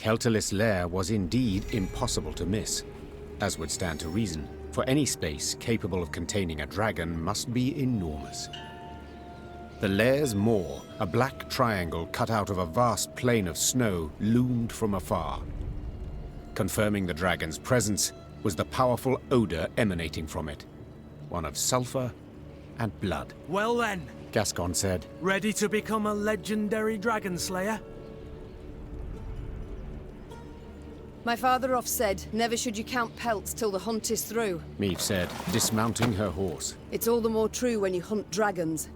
Keltalis' lair was indeed impossible to miss, as would stand to reason, for any space capable of containing a dragon must be enormous. The lair's maw, a black triangle cut out of a vast plain of snow, loomed from afar. Confirming the dragon's presence was the powerful odor emanating from it, one of sulfur and blood. Well then, Gascon said, ready to become a legendary dragon slayer? My father oft said, never should you count pelts till the hunt is through. Meve said, dismounting her horse. It's all the more true when you hunt dragons.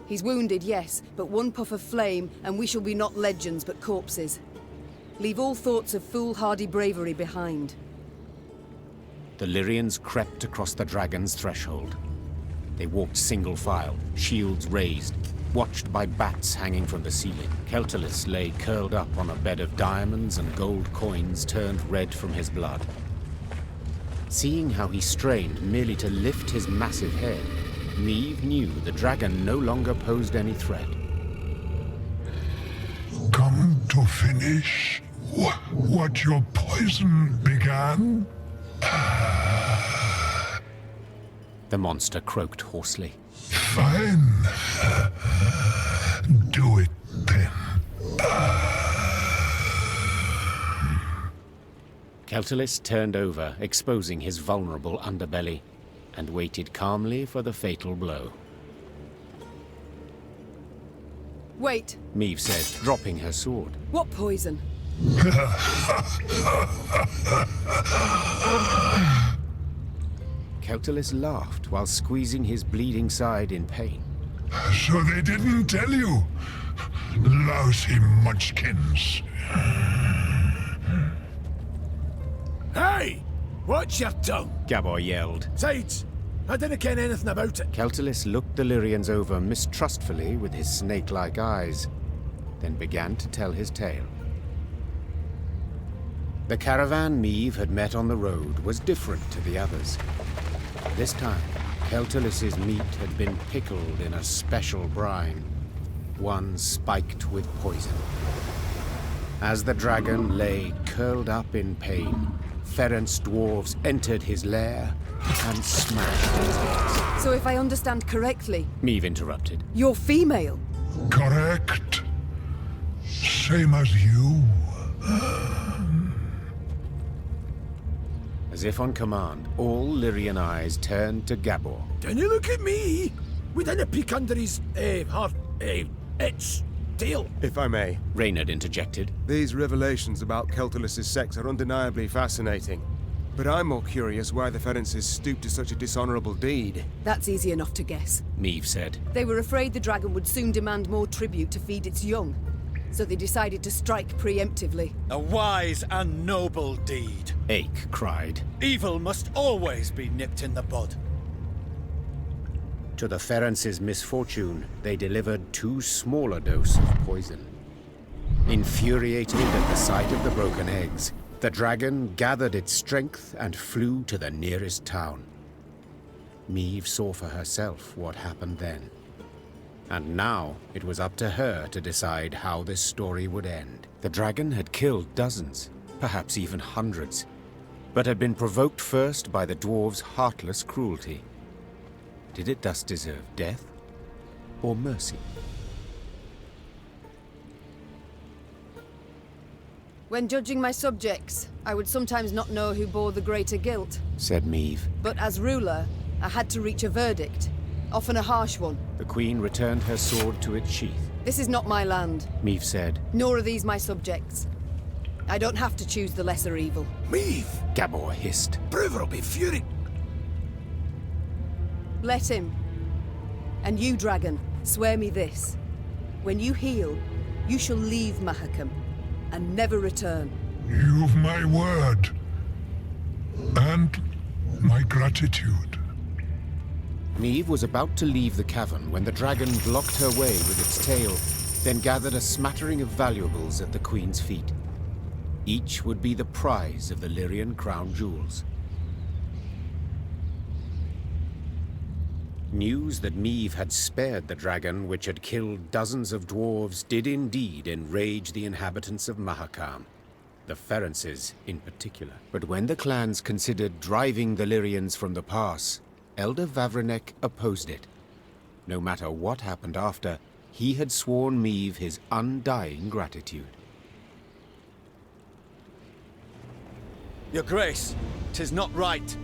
He's wounded, yes, but one puff of flame, and we shall be not legends, but corpses. Leave all thoughts of foolhardy bravery behind. The Lyrians crept across the dragon's threshold. They walked single file, shields raised, watched by bats hanging from the ceiling. Keltalis lay curled up on a bed of diamonds and gold coins turned red from his blood. Seeing how he strained merely to lift his massive head, Meve knew the dragon no longer posed any threat. Come to finish what your poison began? The monster croaked hoarsely. Fine. Do it then. Keltalis turned over, exposing his vulnerable underbelly, and waited calmly for the fatal blow. Wait, Meve said, dropping her sword. what poison? Keltalis laughed while squeezing his bleeding side in pain. So they didn't tell you? Lousy munchkins. Hey! Watch your tongue! Gabor yelled. Sides, I didn't ken anything about it. Keltalis looked the Lyrians over mistrustfully with his snake-like eyes, then began to tell his tale. The caravan Meve had met on the road was different to the others. This time, Keltalis's meat had been pickled in a special brine, one spiked with poison. As the dragon lay curled up in pain, Ferenc dwarves entered his lair and smashed his legs. So if I understand correctly, Meve interrupted. you're female? Correct. Same as you. As if on command, all Lyrian eyes turned to Gabor. Can you look at me? We didn't peek under his, its tail. If I may, Reynard interjected. these revelations about Keltalis' sex are undeniably fascinating. But I'm more curious why the Ferences stooped to such a dishonorable deed. That's easy enough to guess. Meve said. They were afraid the dragon would soon demand more tribute to feed its young, so they decided to strike preemptively. A wise and noble deed. Ache cried. Evil must always be nipped in the bud. To the Ferences' misfortune, they delivered too small a dose of poison. Infuriated at the sight of the broken eggs, the dragon gathered its strength and flew to the nearest town. Meve saw for herself what happened then. And now it was up to her to decide how this story would end. The dragon had killed dozens, perhaps even hundreds, but had been provoked first by the dwarves' heartless cruelty. Did it thus deserve death or mercy? When judging my subjects, I would sometimes not know who bore the greater guilt. Said Meve. But as ruler, I had to reach a verdict, often a harsh one. The queen returned her sword to its sheath. This is not my land, Meve said. nor are these my subjects. I don't have to choose the lesser evil. Meve, Gabor hissed. Brewer will be furious. Let him. And you, dragon, swear me this. When you heal, you shall leave Mahakam and never return. You've my word. And my gratitude. Meve was about to leave the cavern when the dragon blocked her way with its tail, then gathered a smattering of valuables at the queen's feet. Each would be the prize of the Lyrian crown jewels. News that Meve had spared the dragon, which had killed dozens of dwarves, did indeed enrage the inhabitants of Mahakam. the Ferences in particular. But when the clans considered driving the Lyrians from the pass, Elder Vavrenek opposed it. No matter what happened after, he had sworn Meve his undying gratitude. Your Grace, 'tis not right.